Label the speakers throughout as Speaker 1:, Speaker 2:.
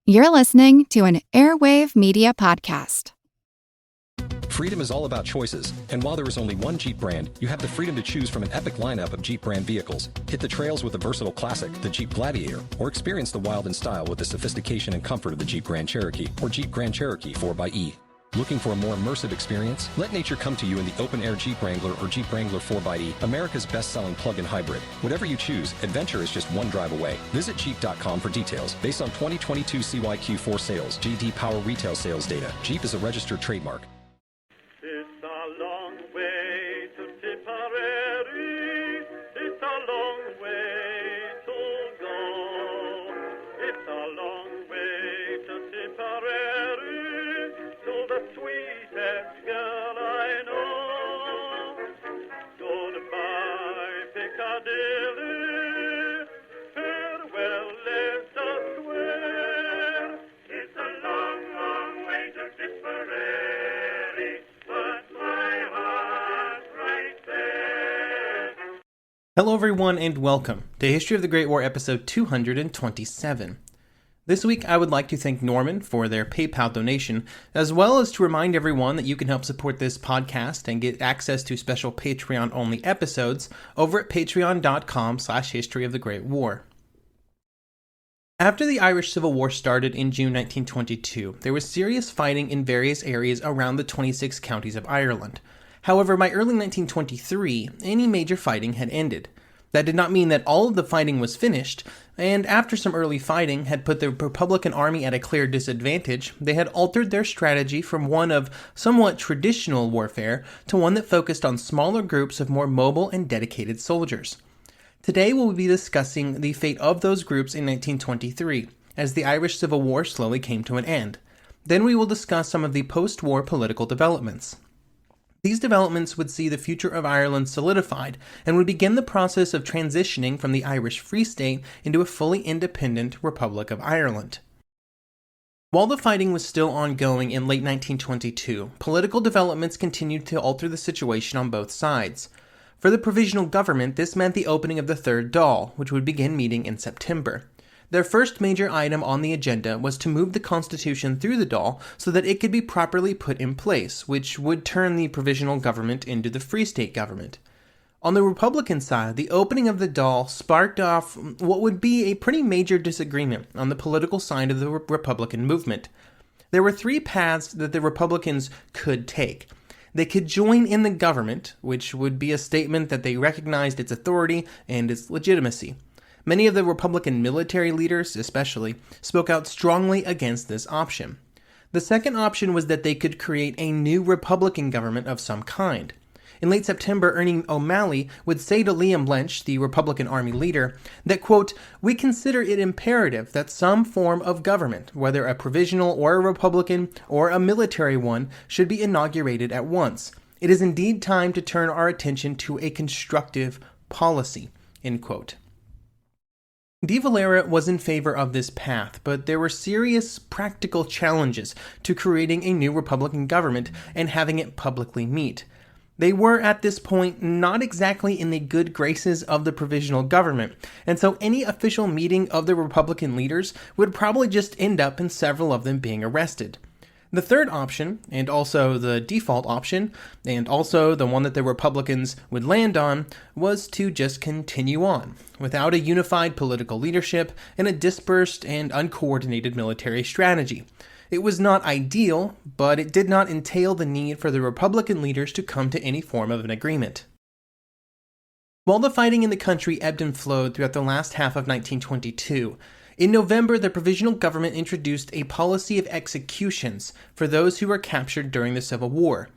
Speaker 1: You're listening to an Airwave Media Podcast.
Speaker 2: Freedom is all about choices, and while there is only one Jeep brand, you have the freedom to choose from an epic lineup of Jeep brand vehicles. Hit the trails with the versatile classic, the Jeep Gladiator, or experience the wild in style with the sophistication and comfort of the Jeep Grand Cherokee or Jeep Grand Cherokee 4xE. Looking for a more immersive experience? Let nature come to you in the open-air Jeep Wrangler or Jeep Wrangler 4xE, America's best-selling plug-in hybrid. Whatever you choose, adventure is just one drive away. Visit Jeep.com for details. Based on 2022 CYQ4 sales, JD Power retail sales data. Jeep is a registered trademark.
Speaker 3: It's a long way to Tipperary. It's a long way to go. It's a long way to Tipperary. To the sweetest girl I know. Goodbye, Piccadilly. Farewell, Leicester Square. It's a long, long way to Tipperary, but my heart's right there.
Speaker 4: Hello everyone and welcome to History of the Great War episode 227. This week, I would like to thank Norman for their PayPal donation, as well as to remind everyone that you can help support this podcast and get access to special Patreon-only episodes over at patreon.com/historyofthegreatwar. After the Irish Civil War started in June 1922, there was serious fighting in various areas around the 26 counties of Ireland. However, by early 1923, any major fighting had ended. That did not mean that all of the fighting was finished, and after some early fighting had put the Republican army at a clear disadvantage, they had altered their strategy from one of somewhat traditional warfare to one that focused on smaller groups of more mobile and dedicated soldiers. Today we'll be discussing the fate of those groups in 1923, as the Irish Civil War slowly came to an end. Then we will discuss some of the post-war political developments. These developments would see the future of Ireland solidified and would begin the process of transitioning from the Irish Free State into a fully independent Republic of Ireland. While the fighting was still ongoing in late 1922, political developments continued to alter the situation on both sides. For the provisional government, this meant the opening of the Third Dáil, which would begin meeting in September. Their first major item on the agenda was to move the Constitution through the Dáil so that it could be properly put in place, which would turn the provisional government into the Free State government. On the Republican side, the opening of the Dáil sparked off what would be a pretty major disagreement on the political side of the Republican movement. There were three paths that the Republicans could take. They could join in the government, which would be a statement that they recognized its authority and its legitimacy. Many of the Republican military leaders, especially, spoke out strongly against this option. The second option was that they could create a new Republican government of some kind. In late September, Ernie O'Malley would say to Liam Lynch, the Republican Army leader, that, quote, "We consider it imperative that some form of government, whether a provisional or a Republican or a military one, should be inaugurated at once. It is indeed time to turn our attention to a constructive policy," end quote. De Valera was in favor of this path, but there were serious practical challenges to creating a new Republican government and having it publicly meet. They were, at this point, not exactly in the good graces of the provisional government, and so any official meeting of the Republican leaders would probably just end up in several of them being arrested. The third option, and also the default option, and also the one that the Republicans would land on, was to just continue on, without a unified political leadership and a dispersed and uncoordinated military strategy. It was not ideal, but it did not entail the need for the Republican leaders to come to any form of an agreement. While the fighting in the country ebbed and flowed throughout the last half of 1922, in November, the provisional government introduced a policy of executions for those who were captured during the Civil War.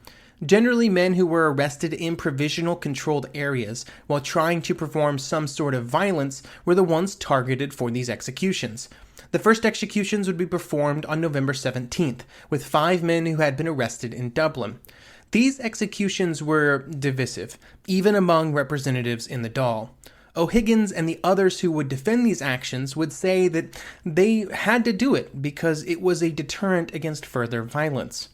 Speaker 4: Generally, men who were arrested in provisional controlled areas while trying to perform some sort of violence were the ones targeted for these executions. The first executions would be performed on November 17th, with 5 men who had been arrested in Dublin. These executions were divisive, even among representatives in the Dáil. O'Higgins and the others who would defend these actions would say that they had to do it because it was a deterrent against further violence.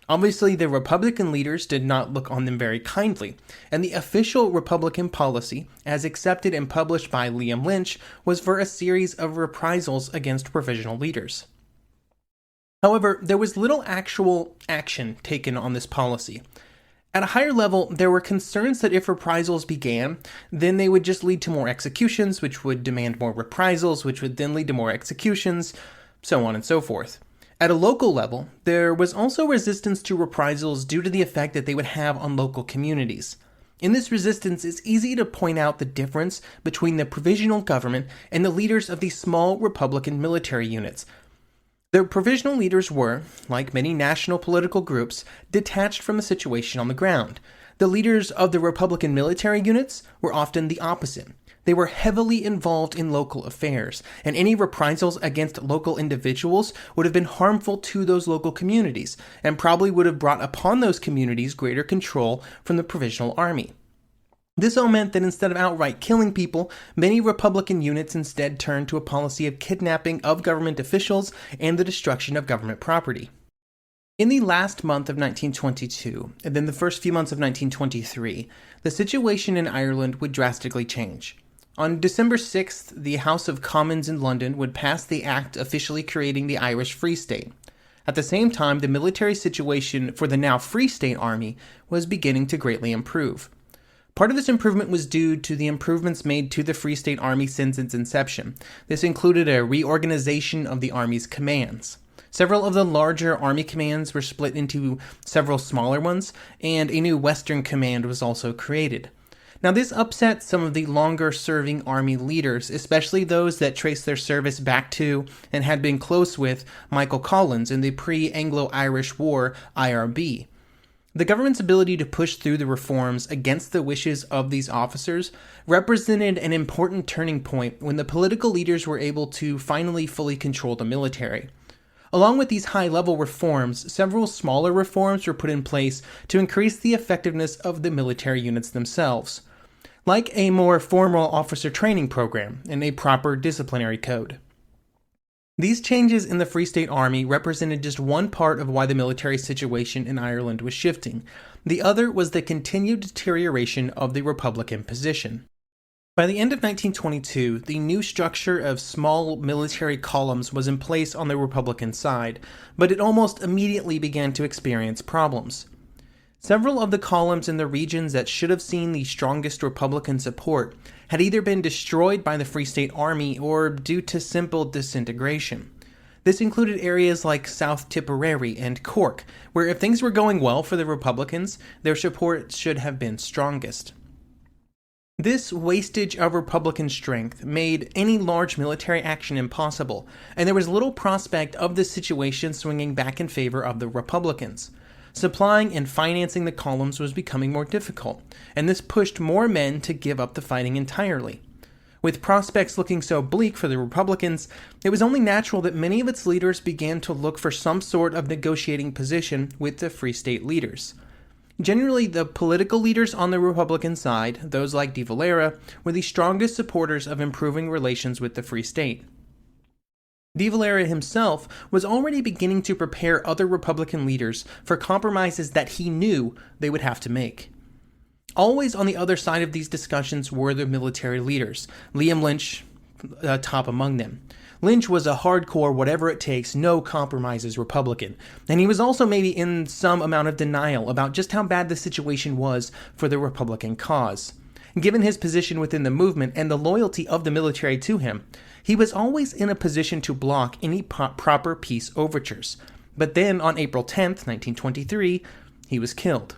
Speaker 4: Obviously, the Republican leaders did not look on them very kindly, and the official Republican policy, as accepted and published by Liam Lynch, was for a series of reprisals against provisional leaders. However, there was little actual action taken on this policy. At a higher level, there were concerns that if reprisals began, then they would just lead to more executions, which would demand more reprisals, which would then lead to more executions, so on and so forth. At a local level, there was also resistance to reprisals due to the effect that they would have on local communities. In this resistance, it's easy to point out the difference between the provisional government and the leaders of these small Republican military units. The provisional leaders were, like many national political groups, detached from the situation on the ground. The leaders of the Republican military units were often the opposite. They were heavily involved in local affairs, and any reprisals against local individuals would have been harmful to those local communities, and probably would have brought upon those communities greater control from the Provisional Army. This all meant that instead of outright killing people, many Republican units instead turned to a policy of kidnapping of government officials and the destruction of government property. In the last month of 1922, and then the first few months of 1923, the situation in Ireland would drastically change. On December 6th, the House of Commons in London would pass the act officially creating the Irish Free State. At the same time, the military situation for the now Free State Army was beginning to greatly improve. Part of this improvement was due to the improvements made to the Free State Army since its inception. This included a reorganization of the Army's commands. Several of the larger Army commands were split into several smaller ones, and a new Western Command was also created. Now, this upset some of the longer-serving Army leaders, especially those that traced their service back to and had been close with Michael Collins in the pre-Anglo-Irish War IRB. The government's ability to push through the reforms against the wishes of these officers represented an important turning point when the political leaders were able to finally fully control the military. Along with these high-level reforms, several smaller reforms were put in place to increase the effectiveness of the military units themselves, like a more formal officer training program and a proper disciplinary code. These changes in the Free State Army represented just one part of why the military situation in Ireland was shifting. The other was the continued deterioration of the Republican position. By the end of 1922, the new structure of small military columns was in place on the Republican side, but it almost immediately began to experience problems. Several of the columns in the regions that should have seen the strongest Republican support had either been destroyed by the Free State Army or due to simple disintegration. This included areas like South Tipperary and Cork, where if things were going well for the Republicans, their support should have been strongest. This wastage of Republican strength made any large military action impossible, and there was little prospect of the situation swinging back in favor of the Republicans. Supplying and financing the columns was becoming more difficult, and this pushed more men to give up the fighting entirely. With prospects looking so bleak for the Republicans, it was only natural that many of its leaders began to look for some sort of negotiating position with the Free State leaders. Generally, the political leaders on the Republican side, those like de Valera, were the strongest supporters of improving relations with the Free State. De Valera himself was already beginning to prepare other Republican leaders for compromises that he knew they would have to make. Always on the other side of these discussions were the military leaders, Liam Lynch top among them. Lynch was a hardcore whatever it takes, no compromises Republican, and he was also maybe in some amount of denial about just how bad the situation was for the Republican cause. Given his position within the movement and the loyalty of the military to him, he was always in a position to block any proper peace overtures. But then, on April 10th, 1923, he was killed.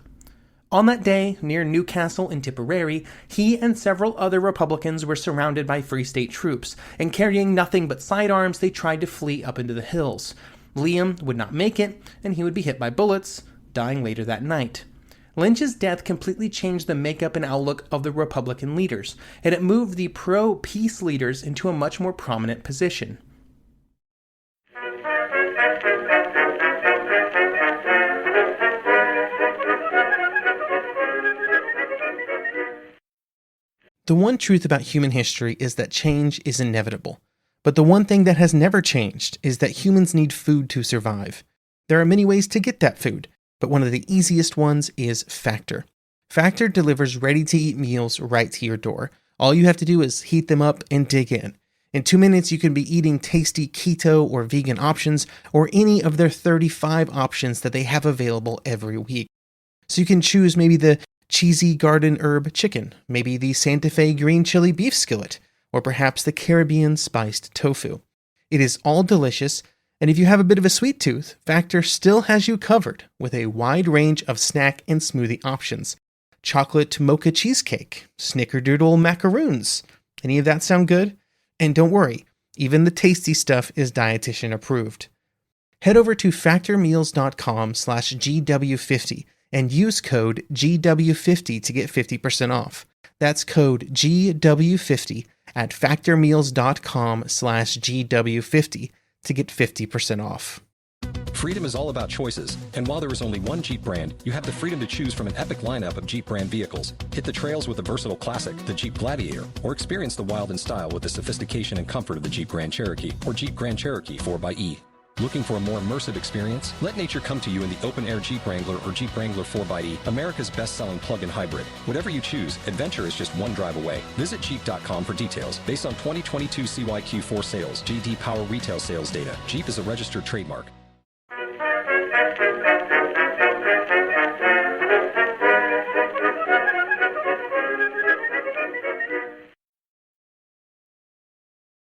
Speaker 4: On that day, near Newcastle in Tipperary, he and several other Republicans were surrounded by Free State troops, and carrying nothing but sidearms, they tried to flee up into the hills. Liam would not make it, and he would be hit by bullets, dying later that night. Lynch's death completely changed the makeup and outlook of the Republican leaders, and it moved the pro-peace leaders into a much more prominent position. The one truth about human history is that change is inevitable. But the one thing that has never changed is that humans need food to survive. There are many ways to get that food, but one of the easiest ones is Factor. Factor delivers ready-to-eat meals right to your door. All you have to do is heat them up and dig in. In 2 minutes, you can be eating tasty keto or vegan options, or any of their 35 options that they have available every week. So you can choose maybe the cheesy garden herb chicken, maybe the Santa Fe green chili beef skillet, or perhaps the Caribbean spiced tofu. It is all delicious, and if you have a bit of a sweet tooth, Factor still has you covered with a wide range of snack and smoothie options. Chocolate mocha cheesecake, snickerdoodle macaroons. Any of that sound good? And don't worry, even the tasty stuff is dietitian approved. Head over to factormeals.com/GW50 and use code GW50 to get 50% off. That's code GW50 at factormeals.com/GW50 to get 50% off.
Speaker 2: Freedom is all about choices, and while there is only one Jeep brand, you have the freedom to choose from an epic lineup of Jeep brand vehicles. Hit the trails with the versatile classic, the Jeep Gladiator, or experience the wild and style with the sophistication and comfort of the Jeep Grand Cherokee or Jeep Grand Cherokee 4xe. Looking for a more immersive experience? Let nature come to you in the open-air Jeep Wrangler or Jeep Wrangler 4xe, America's best-selling plug-in hybrid. Whatever you choose, adventure is just one drive away. Visit Jeep.com for details. Based on 2022 CYQ4 sales, JD Power retail sales data, Jeep is a registered trademark.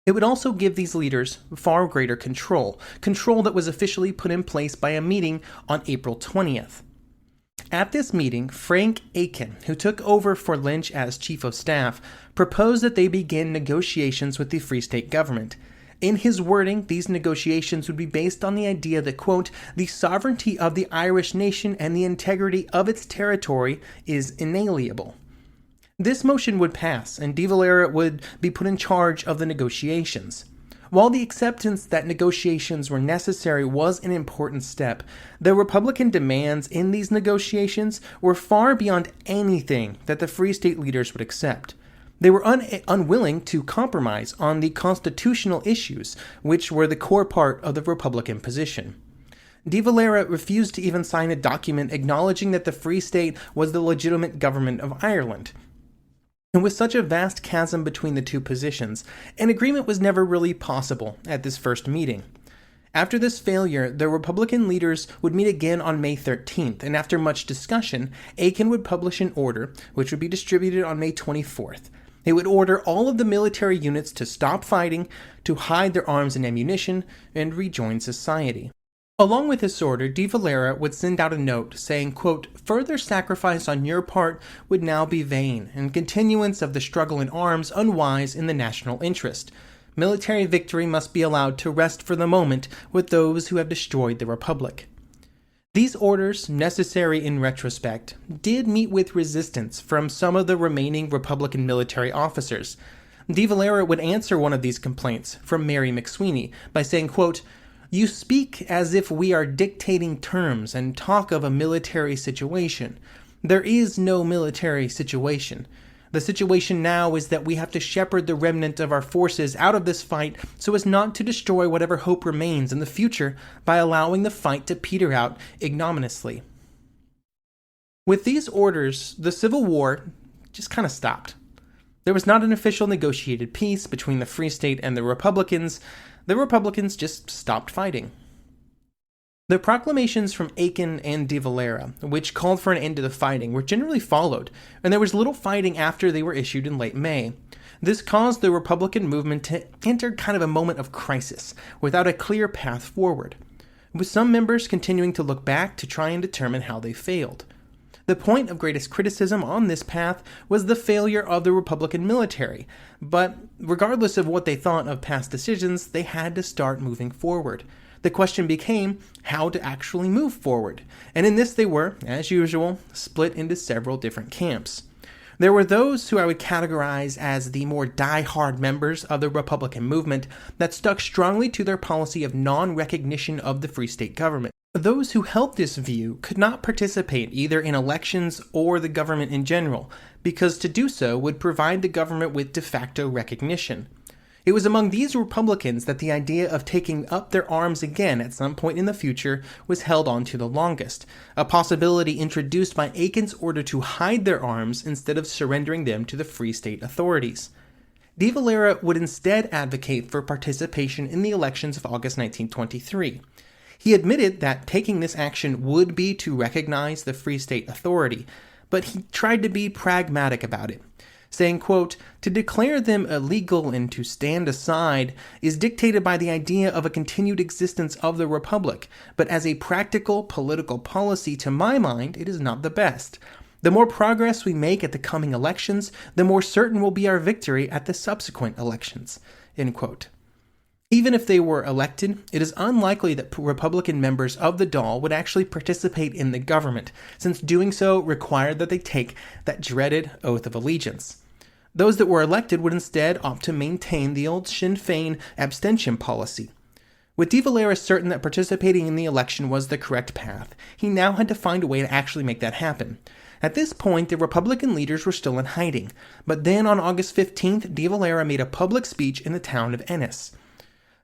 Speaker 4: It would also give these leaders far greater control that was officially put in place by a meeting on April 20th. At this meeting, Frank Aiken, who took over for Lynch as Chief of Staff, proposed that they begin negotiations with the Free State government. In his wording, these negotiations would be based on the idea that, quote, the sovereignty of the Irish nation and the integrity of its territory is inalienable. This motion would pass, and De Valera would be put in charge of the negotiations. While the acceptance that negotiations were necessary was an important step, the Republican demands in these negotiations were far beyond anything that the Free State leaders would accept. They were unwilling to compromise on the constitutional issues, which were the core part of the Republican position. De Valera refused to even sign a document acknowledging that the Free State was the legitimate government of Ireland. And with such a vast chasm between the two positions, an agreement was never really possible at this first meeting. After this failure, the Republican leaders would meet again on May 13th, and after much discussion, Aiken would publish an order, which would be distributed on May 24th. It would order all of the military units to stop fighting, to hide their arms and ammunition, and rejoin society. Along with this order, De Valera would send out a note saying, quote, further sacrifice on your part would now be vain, and continuance of the struggle in arms unwise in the national interest. Military victory must be allowed to rest for the moment with those who have destroyed the Republic. These orders, necessary in retrospect, did meet with resistance from some of the remaining Republican military officers. De Valera would answer one of these complaints from Mary McSweeney by saying, quote, you speak as if we are dictating terms and talk of a military situation. There is no military situation. The situation now is that we have to shepherd the remnant of our forces out of this fight so as not to destroy whatever hope remains in the future by allowing the fight to peter out ignominiously. With these orders, the Civil War just kind of stopped. There was not an official negotiated peace between the Free State and the Republicans. The Republicans just stopped fighting. The proclamations from Aiken and De Valera, which called for an end to the fighting, were generally followed, and there was little fighting after they were issued in late May. This caused the Republican movement to enter kind of a moment of crisis, without a clear path forward, with some members continuing to look back to try and determine how they failed. The point of greatest criticism on this path was the failure of the Republican military, but regardless of what they thought of past decisions, they had to start moving forward. The question became how to actually move forward, and in this they were, as usual, split into several different camps. There were those who I would categorize as the more die-hard members of the Republican movement that stuck strongly to their policy of non-recognition of the Free State government. Those who held this view could not participate either in elections or the government in general, because to do so would provide the government with de facto recognition. It was among these Republicans that the idea of taking up their arms again at some point in the future was held on to the longest, a possibility introduced by Aiken's order to hide their arms instead of surrendering them to the Free State authorities. De Valera would instead advocate for participation in the elections of August 1923. He admitted that taking this action would be to recognize the Free State authority, but he tried to be pragmatic about it, saying, quote, "To declare them illegal and to stand aside is dictated by the idea of a continued existence of the Republic, but as a practical political policy, to my mind, it is not the best. The more progress we make at the coming elections, the more certain will be our victory at the subsequent elections." End quote. Even if they were elected, it is unlikely that Republican members of the Dáil would actually participate in the government, since doing so required that they take that dreaded oath of allegiance. Those that were elected would instead opt to maintain the old Sinn Féin abstention policy. With De Valera certain that participating in the election was the correct path, he now had to find a way to actually make that happen. At this point, the Republican leaders were still in hiding, but then on August 15th, De Valera made a public speech in the town of Ennis.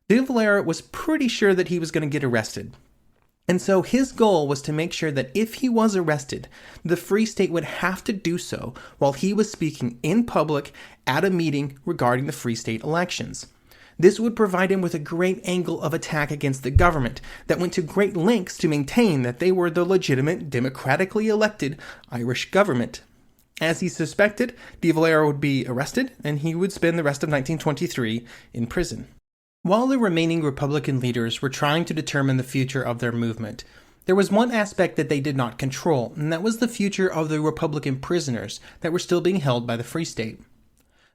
Speaker 4: De Valera was pretty sure that he was going to get arrested. And so his goal was to make sure that if he was arrested, the Free State would have to do so while he was speaking in public at a meeting regarding the Free State elections. This would provide him with a great angle of attack against the government that went to great lengths to maintain that they were the legitimate, democratically elected Irish government. As he suspected, De Valera would be arrested, and he would spend the rest of 1923 in prison. While the remaining Republican leaders were trying to determine the future of their movement, there was one aspect that they did not control, and that was the future of the Republican prisoners that were still being held by the Free State.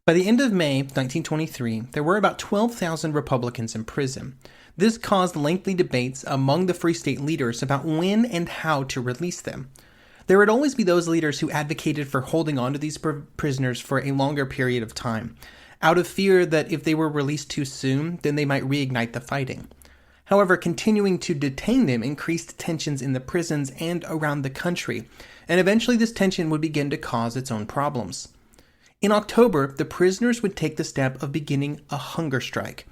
Speaker 4: By the end of May 1923, there were about 12,000 Republicans in prison. This caused lengthy debates among the Free State leaders about when and how to release them. There would always be those leaders who advocated for holding on to these prisoners for a longer period of time, out of fear that if they were released too soon, then they might reignite the fighting. However, continuing to detain them increased tensions in the prisons and around the country, and eventually this tension would begin to cause its own problems. In October, the prisoners would take the step of beginning a hunger strike.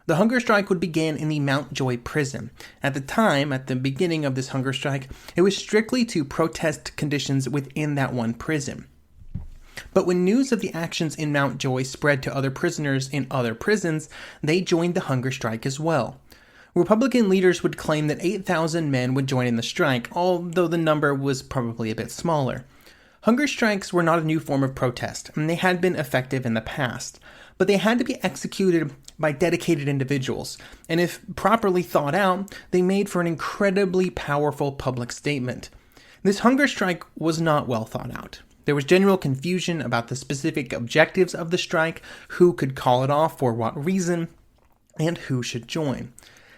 Speaker 4: The hunger strike would begin in the Mountjoy prison. At the time, at the beginning of this hunger strike, it was strictly to protest conditions within that one prison. But when news of the actions in Mountjoy spread to other prisoners in other prisons, they joined the hunger strike as well. Republican leaders would claim that 8,000 men would join in the strike, although the number was probably a bit smaller. Hunger strikes were not a new form of protest, and they had been effective in the past, but they had to be executed by dedicated individuals, and if properly thought out, they made for an incredibly powerful public statement. This hunger strike was not well thought out. There was general confusion about the specific objectives of the strike, who could call it off for what reason, and who should join.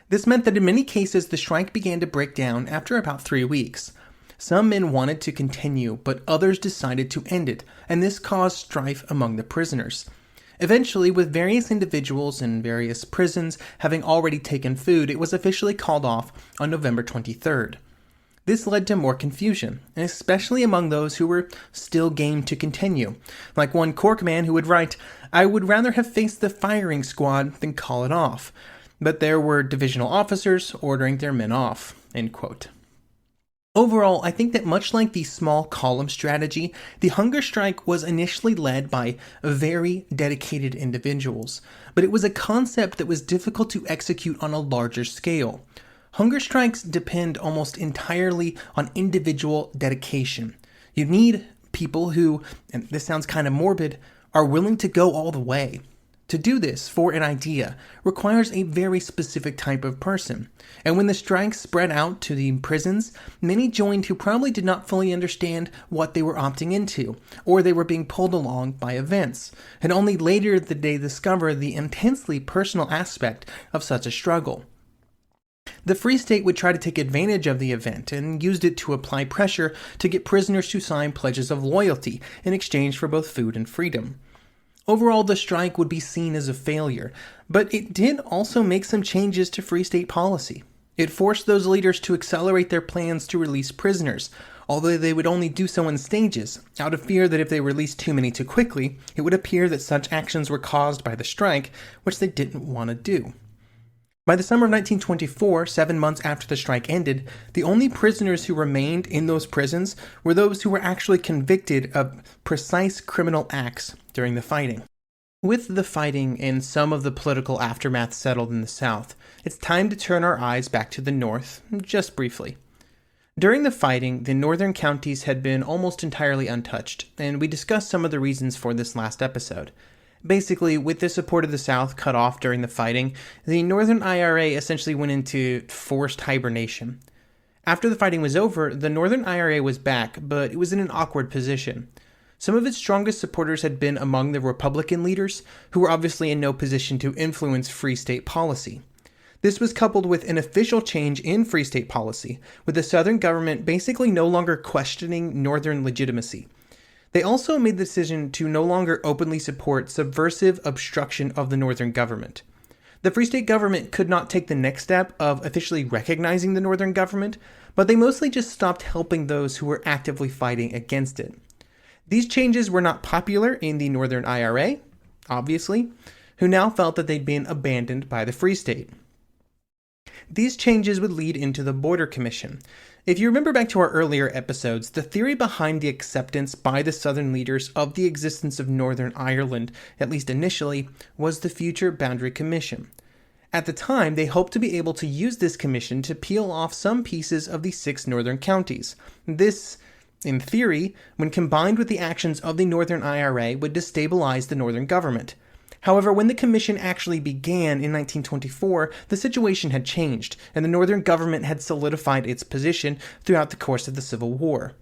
Speaker 4: This meant that in many cases the strike began to break down after about 3 weeks. Some men wanted to continue, but others decided to end it, and this caused strife among the prisoners. Eventually, with various individuals in various prisons having already taken food, it was officially called off on November 23rd. This led to more confusion, and especially among those who were still game to continue. Like one Cork man who would write, "I would rather have faced the firing squad than call it off." But there were divisional officers ordering their men off. End quote. Overall, I think that much like the small column strategy, the hunger strike was initially led by very dedicated individuals, but it was a concept that was difficult to execute on a larger scale. Hunger strikes depend almost entirely on individual dedication. You need people who, and this sounds kind of morbid, are willing to go all the way. To do this for an idea requires a very specific type of person. And when the strikes spread out to the prisons, many joined who probably did not fully understand what they were opting into, or they were being pulled along by events, and only later did they discover the intensely personal aspect of such a struggle. The Free State would try to take advantage of the event and used it to apply pressure to get prisoners to sign pledges of loyalty in exchange for both food and freedom. Overall, the strike would be seen as a failure, but it did also make some changes to Free State policy. It forced those leaders to accelerate their plans to release prisoners, although they would only do so in stages, out of fear that if they released too many too quickly, it would appear that such actions were caused by the strike, which they didn't want to do. By the summer of 1924, 7 months after the strike ended, the only prisoners who remained in those prisons were those who were actually convicted of precise criminal acts during the fighting. With the fighting and some of the political aftermath settled in the South, it's time to turn our eyes back to the North, just briefly. During the fighting, the northern counties had been almost entirely untouched, and we discussed some of the reasons for this last episode. Basically, with the support of the South cut off during the fighting, the Northern IRA essentially went into forced hibernation. After the fighting was over, the Northern IRA was back, but it was in an awkward position. Some of its strongest supporters had been among the Republican leaders, who were obviously in no position to influence Free State policy. This was coupled with an official change in Free State policy, with the Southern government basically no longer questioning Northern legitimacy. They also made the decision to no longer openly support subversive obstruction of the Northern government. The Free State government could not take the next step of officially recognizing the Northern government, but they mostly just stopped helping those who were actively fighting against it. These changes were not popular in the Northern IRA, obviously, who now felt that they'd been abandoned by the Free State. These changes would lead into the Border Commission. If you remember back to our earlier episodes, the theory behind the acceptance by the Southern leaders of the existence of Northern Ireland, at least initially, was the future Boundary Commission. At the time, they hoped to be able to use this commission to peel off some pieces of the 6 northern counties. This, in theory, when combined with the actions of the Northern IRA, would destabilize the Northern government. However, when the commission actually began in 1924, the situation had changed, and the Northern government had solidified its position throughout the course of the Civil War.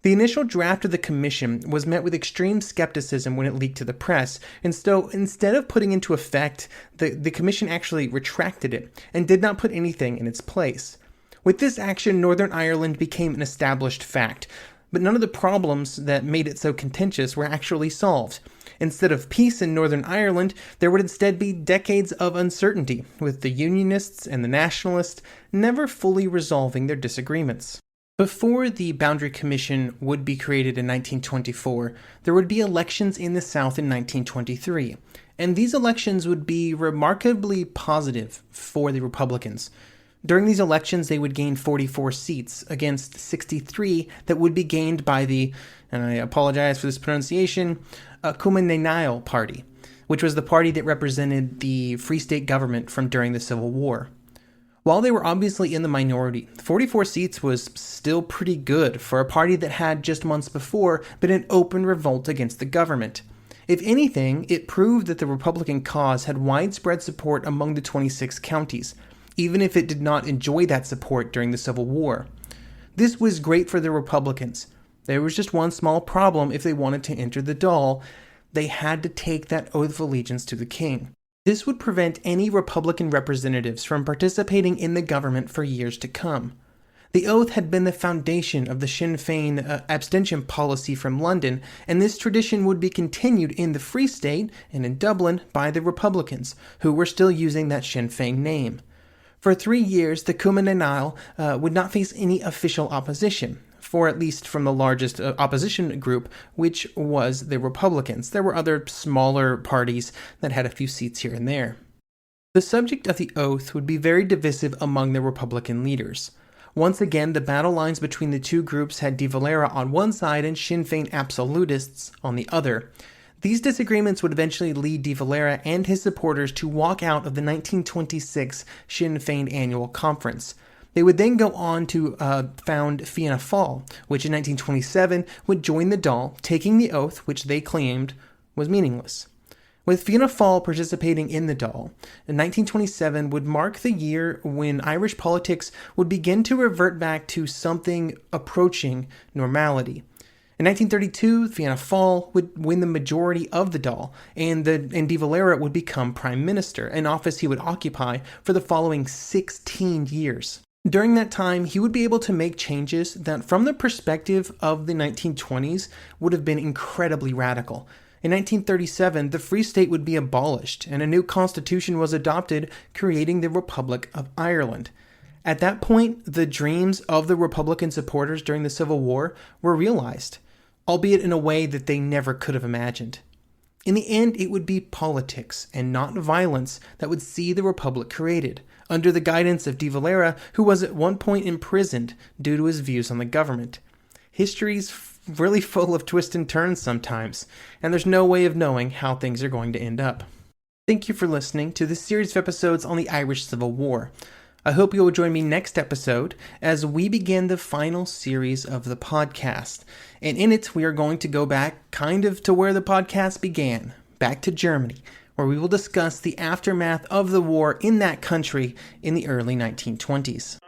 Speaker 4: The initial draft of the commission was met with extreme skepticism when it leaked to the press, and so instead of putting into effect, the commission actually retracted it and did not put anything in its place. With this action, Northern Ireland became an established fact, but none of the problems that made it so contentious were actually solved. Instead of peace in Northern Ireland, there would instead be decades of uncertainty, with the Unionists and the Nationalists never fully resolving their disagreements. Before the Boundary Commission would be created in 1924, there would be elections in the South in 1923, and these elections would be remarkably positive for the Republicans. During these elections, they would gain 44 seats against 63 that would be gained by the, and I apologize for this pronunciation, Killeen party, which was the party that represented the Free State government from during the Civil War. While they were obviously in the minority, 44 seats was still pretty good for a party that had just months before been in open revolt against the government. If anything, it proved that the Republican cause had widespread support among the 26 counties, even if it did not enjoy that support during the Civil War. This was great for the Republicans. There was just one small problem if they wanted to enter the Dáil. They had to take that oath of allegiance to the king. This would prevent any Republican representatives from participating in the government for years to come. The oath had been the foundation of the Sinn Féin abstention policy from London, and this tradition would be continued in the Free State and in Dublin by the Republicans, who were still using that Sinn Féin name. For 3 years, the Cumann na nGaedheal would not face any official opposition, for at least from the largest opposition group, which was the Republicans. There were other smaller parties that had a few seats here and there. The subject of the oath would be very divisive among the Republican leaders. Once again, the battle lines between the two groups had De Valera on one side and Sinn Féin absolutists on the other. These disagreements would eventually lead De Valera and his supporters to walk out of the 1926 Sinn Féin Annual Conference. They would then go on to found Fianna Fáil, which in 1927 would join the Dáil, taking the oath, which they claimed was meaningless. With Fianna Fáil participating in the Dáil, in 1927 would mark the year when Irish politics would begin to revert back to something approaching normality. In 1932, Fianna Fáil would win the majority of the Dáil, and De Valera would become Prime Minister, an office he would occupy for the following 16 years. During that time, he would be able to make changes that, from the perspective of the 1920s, would have been incredibly radical. In 1937, the Free State would be abolished, and a new constitution was adopted, creating the Republic of Ireland. At that point, the dreams of the Republican supporters during the Civil War were realized, albeit in a way that they never could have imagined. In the end, it would be politics and not violence that would see the Republic created, under the guidance of De Valera, who was at one point imprisoned due to his views on the government. History's really full of twists and turns sometimes, and there's no way of knowing how things are going to end up. Thank you for listening to this series of episodes on the Irish Civil War. I hope you will join me next episode as we begin the final series of the podcast. And in it, we are going to go back kind of to where the podcast began, back to Germany, where we will discuss the aftermath of the war in that country in the early 1920s.